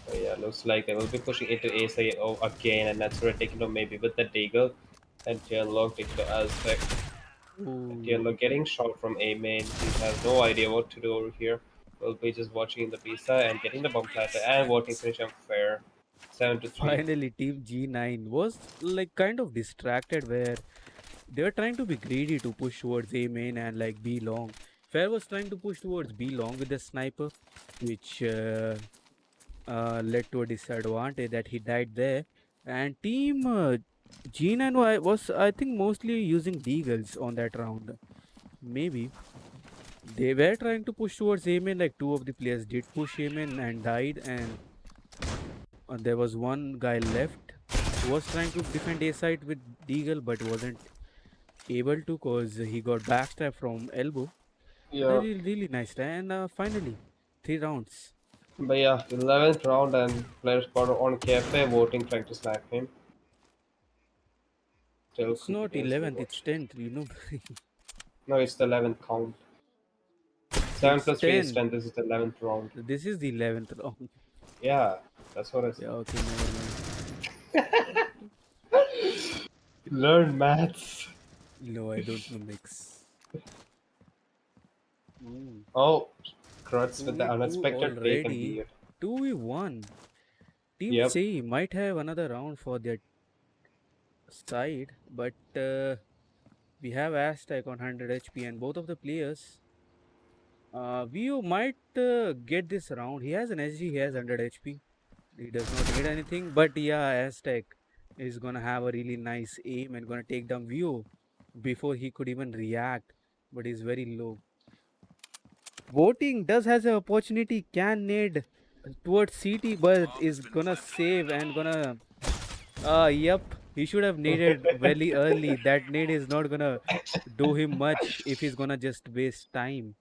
So yeah, looks like they will be pushing into ASAO again, and that's where taking them maybe with the Deagle and Tianlong taking the Aztec. oh, Tianlong getting shot from A main. He has no idea what to do over here. Will be just watching the pizza and getting the bomb planted and watching finish him fair. 7 to 3. finally, Team G9 was like kind of distracted where they were trying to be greedy to push towards A main and like B long. Fair was trying to push towards B long with the sniper, which led to a disadvantage that he died there. And team G9 was, I think, mostly using deagles on that round. Maybe they were trying to push towards A main, like two of the players did push A main and died, and there was one guy left who was trying to defend A side with deagle but wasn't able to cause he got backstabbed from elbow. Yeah. Really nice. And finally, 3 rounds. But yeah, 11th round and players got on cafe voting trying to snipe him. Still It's not continuously 11th, it's watching. 10th, you know. No, it's the 11th count. 7 It's plus 3 is 10. 10. This is the 11th round. This is the 11th round. Yeah, that's what I Yeah, said. okay, never mind. Learn maths. No, I don't know mix. Mm. Oh, Crutz with the 2v2 unexpected take and already. beer. 2v1. Team Yep. CEY might have another round for their side, but we have Aztec on 100 HP, and both of the players. Vio might get this round. He has an SG, he has 100 HP. He does not need anything, but yeah, Aztec is gonna have a really nice aim and gonna take down Vio before he could even react, but he's very low. Voting does has an opportunity, can nade towards CT, but is gonna save and gonna yep, he should have naded very early. That nade is not gonna do him much if he's gonna just waste time.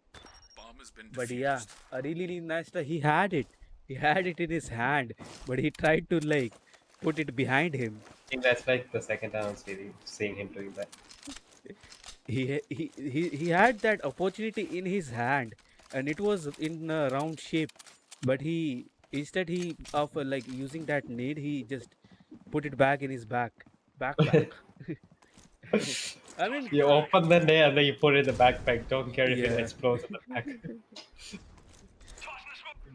Bomb has been But defused. yeah, a really nice try. He had it. He had it in his hand, but he tried to like put it behind him. I think that's like the second time I'm seeing him doing that. He had that opportunity in his hand, and it was in a round shape. But he instead he of like using that nade, he just put it back in his backpack. I mean, You open the net and then you put it in the backpack. Don't care if it yeah. explodes in the back.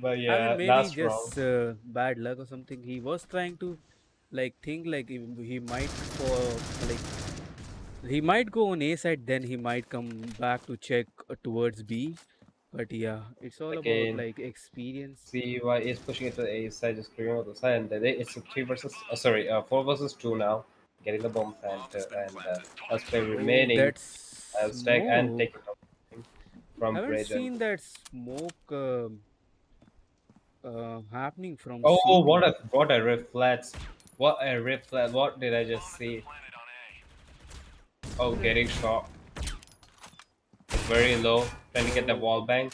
But I yeah, mean, maybe last round. just bad luck or something. He was trying to like think like he might for like he might go on A side, then he might come back to check towards B. But yeah, it's all about Again, like experience. CEY is pushing it to the A side, just clearing out the side, and then it's a 4 versus 2 now. Getting the bomb planter, and as play Oh, remaining that's as tag and smoke. taking down from Haven't Bridge. seen that smoke happening from Oh, CT. what a reflex! What a reflex! What did I just see? Oh, getting shot. It's very low, trying to get the wall bang,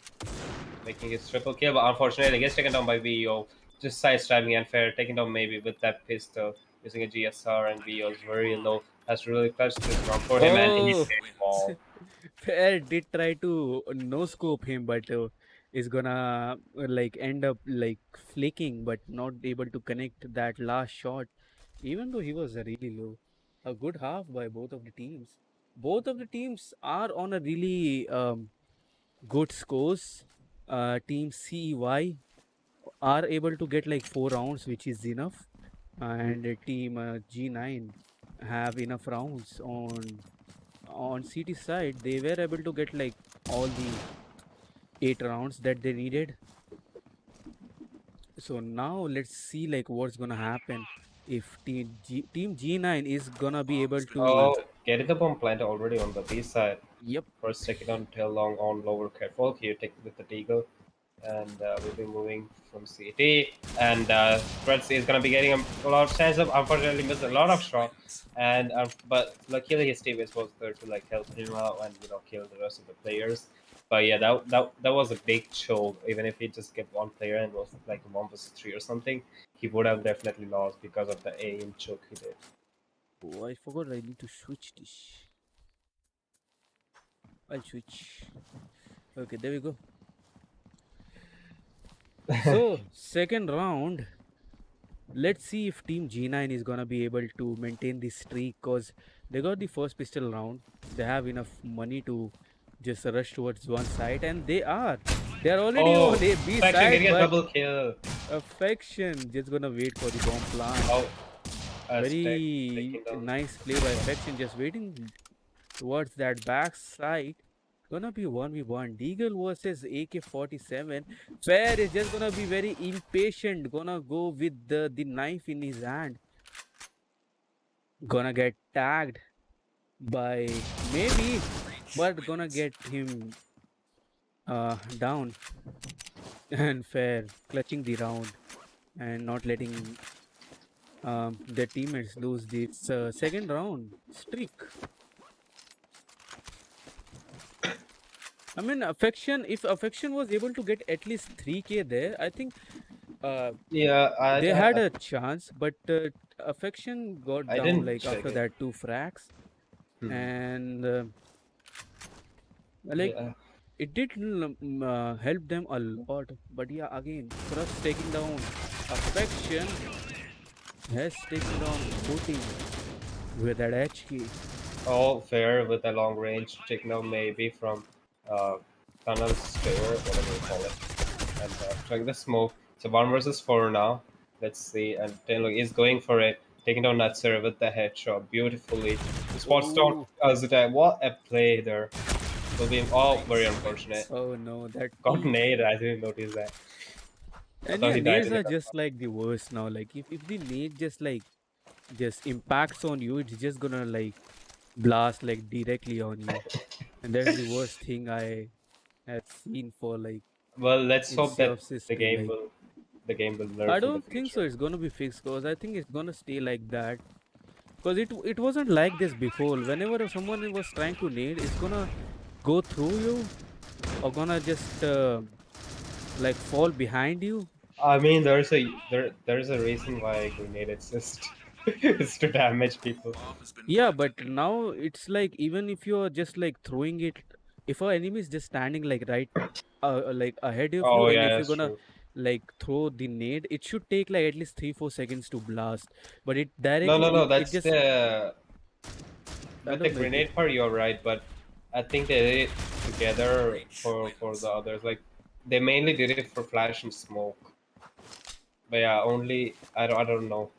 making his triple kill, but unfortunately gets taken down by VO. Just sidestepping unfair, taken down maybe with that pistol, using a GSR, and VO is very low. Has to really clutch this round for him, and he Oh, hit wall. Fair did try to no scope him, but is gonna like end up like flicking, but not able to connect that last shot, even though he was really low. A good half by both of the teams. Both of the teams are on a really good scores. Team CEY are able to get like 4 rounds, which is enough, and team G9 have enough rounds on CT side. They were able to get like all the 8 rounds that they needed. So now let's see like what's gonna happen if team G9 is gonna be able to. Oh, getting the bomb planter already on the B side. Yep. First, second on tail long on lower careful. Here, take with the Deagle. And we'll be moving from CT. And Threads is going to be getting a lot of chance of, unfortunately, missed a lot of shots. And but luckily his teammates was there to like help him out and kill the rest of the players. But yeah, that was a big choke. Even if he just get one player and was like 1 versus 3 or something, he would have definitely lost because of the aim choke he did. Oh, I forgot I need to switch this. I'll switch. Okay, there we go. So, second round. Let's see if Team G9 is gonna be able to maintain this streak, because they got the first pistol round. They have enough money to just rush towards one side, and they are. They are already on a B Affection side, getting a but double kill. Affection just gonna wait for the bomb plant. Oh, Very nice play by Affection, just waiting towards that back side. Gonna be 1v1. Deagle versus AK-47. Fair is just gonna be very impatient. Gonna go with the knife in his hand. Gonna get tagged by maybe, but gonna get him down. And Fair clutching the round and not letting their teammates lose this second round streak. I mean, if Affection was able to get at least 3K there, I think uh, Yeah, they had a chance, but Affection got I down didn't like check after it. that 2 frags, Mhm. and like Yeah. it did help them a lot. But yeah, again, Crush taking down Affection has taken down 14 with that HK. All fair with a long range signal, maybe from uh, tunnel stair, whatever you call it, and trying the smoke. So 1 versus 4 now. Let's see. And then look, he's going for it, taking down Natser with the headshot beautifully. The spots down Oh, Azutai. What a play there. Will be all very unfortunate. oh no, that Got peak. nade. I didn't notice that. I And thought yeah, he died nades in the are gunfire. just like the worst now. Like if the nade just impacts on you, it's just gonna like blast like directly on you. And that's the worst thing I have seen for like Well, let's in hope Sea that of the System. game Like will the game will I nerf in the don't think so future. it's gonna be fixed because I think it's gonna stay like that. Because it wasn't like this before. Whenever someone was trying to nade, it's gonna go through you or gonna just like fall behind you. I mean, there's a reason why grenade exists. It's to damage people. Bomb has been Yeah, planted. but now it's like even if you're just like throwing it, if our enemy is just standing like right, like ahead of you, Oh and yeah, if you're that's gonna true. like throw the nade, it should take like at least 3-4 seconds to blast. But it No, directly, no, no. it That's just the I with the don't know. grenade part. You're right, but I think they did it together Range for wins. the others. Like they mainly did it for flash and smoke. But yeah, only I don't know.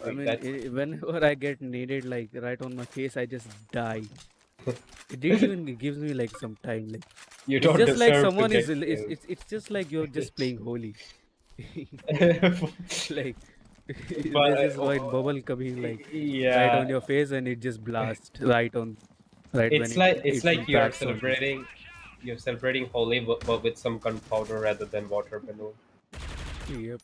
I mean, That's whenever I get naded like right on my face, I just die. It didn't even gives me like some time. Like you it's don't just like deserve to someone is. get killed. It's just like you're just playing holy. Like there's But this white bubble coming like right yeah, on your face and it just blasts right when it's it like impacts on you. you're celebrating Holi, but with some gunpowder rather than water balloon. Yep.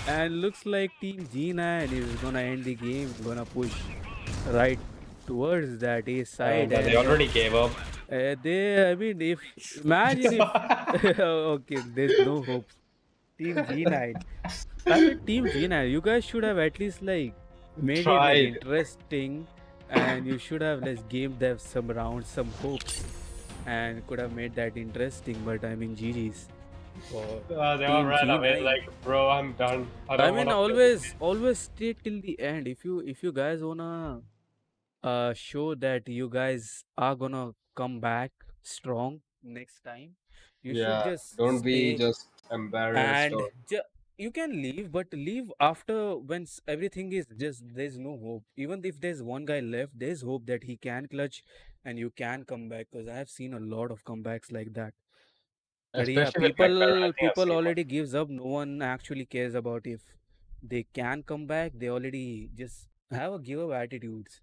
And looks like Team G9 is gonna end the game, gonna push right towards that A side, And they and already gave up. I mean, if imagine if okay, there's no hope. Team G9. I mean, Team Gina, you guys should have at least like made it like Tried. interesting, and you should have like gave them some rounds, some hopes, and could have made that interesting. But I mean, GG's for They all Team ran away G9. like, bro, I'm done. I I don't want mean, to play this game. always stay till the end. If you guys wanna show that you guys are gonna come back strong next time, you should Yeah, just don't be stay just embarrassed and or you can leave, but leave after when everything is just there's no hope. Even if there's one guy left, there's hope that he can clutch and you can come back, because I have seen a lot of comebacks like that. But yeah, especially with McLaren. I think I've people seen one. already gives up. No one actually cares about if they can come back. They already just have a give up attitudes.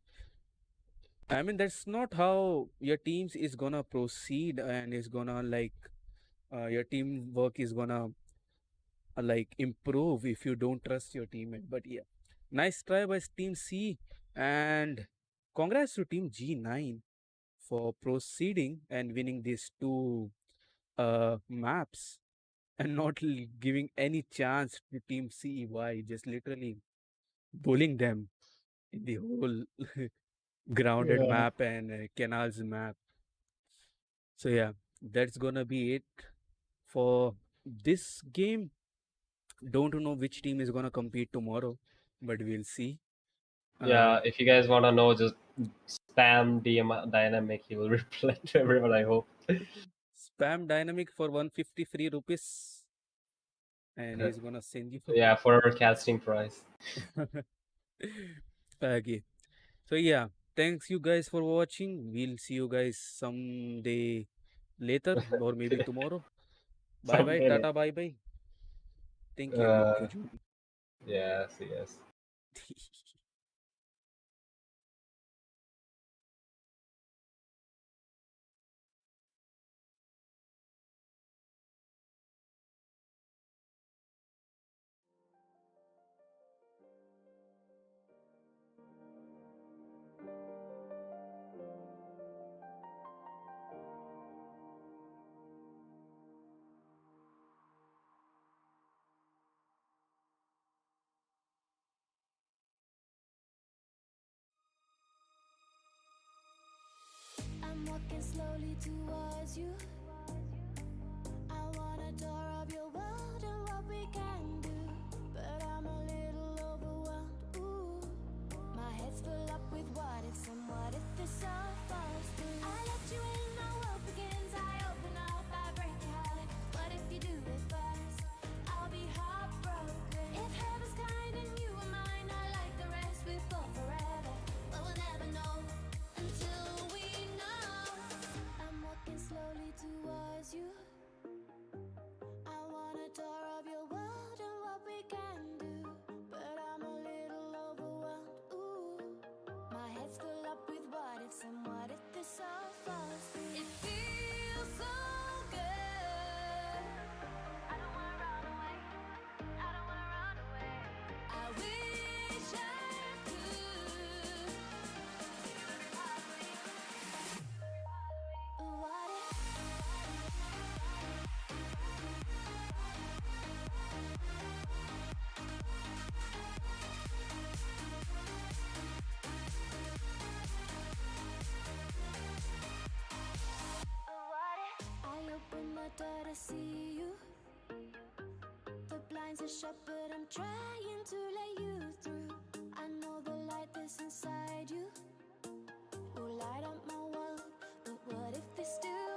I mean, that's not how your teams is gonna proceed and is gonna like your teamwork is gonna like improve if you don't trust your teammate. But yeah, nice try by Team C, and congrats to Team G9 for proceeding and winning these two maps and not giving any chance to Team CEY, just literally bullying them in the whole grounded Yeah. map and Canals map. So yeah, that's gonna be it for this game. Don't know which team is gonna compete tomorrow, but we'll see. Uh, Yeah, if you guys want to know, just spam DM Dynamic. He will reply to everyone, I hope. spam Dynamic for 150 free rupees, and he's gonna send you. Yeah, for our casting price. Okay, so yeah, thanks you guys for watching. We'll see you guys someday later or maybe tomorrow. Bye bye. Someday. Tata. Bye bye. Thank you everyone for Uh, joining. yes, yes. I'm walking slowly towards you. I want a tour of your world and what we can do, but I'm a little overwhelmed. Ooh, my head's full up with what ifs and what if this all falls through. I let you in, my world begins. I open up, I break your heart. What if you do it first? I'll be heartbroken. If heaven's kind and you are mine, I like the rest. We fall forever, but we'll never know until we know. I'm walking slowly towards you. I want a tour of your world and what we can do, but I'm a little overwhelmed. Ooh, my head's full up with what ifs and what if this all falls through. It feels so good. I don't wanna run away. I don't wanna run away. I wish I could. What if? I open the door to see you. The blinds are shut, but I'm trying to let you through. I know the light that's inside you will light up my world, but what if this still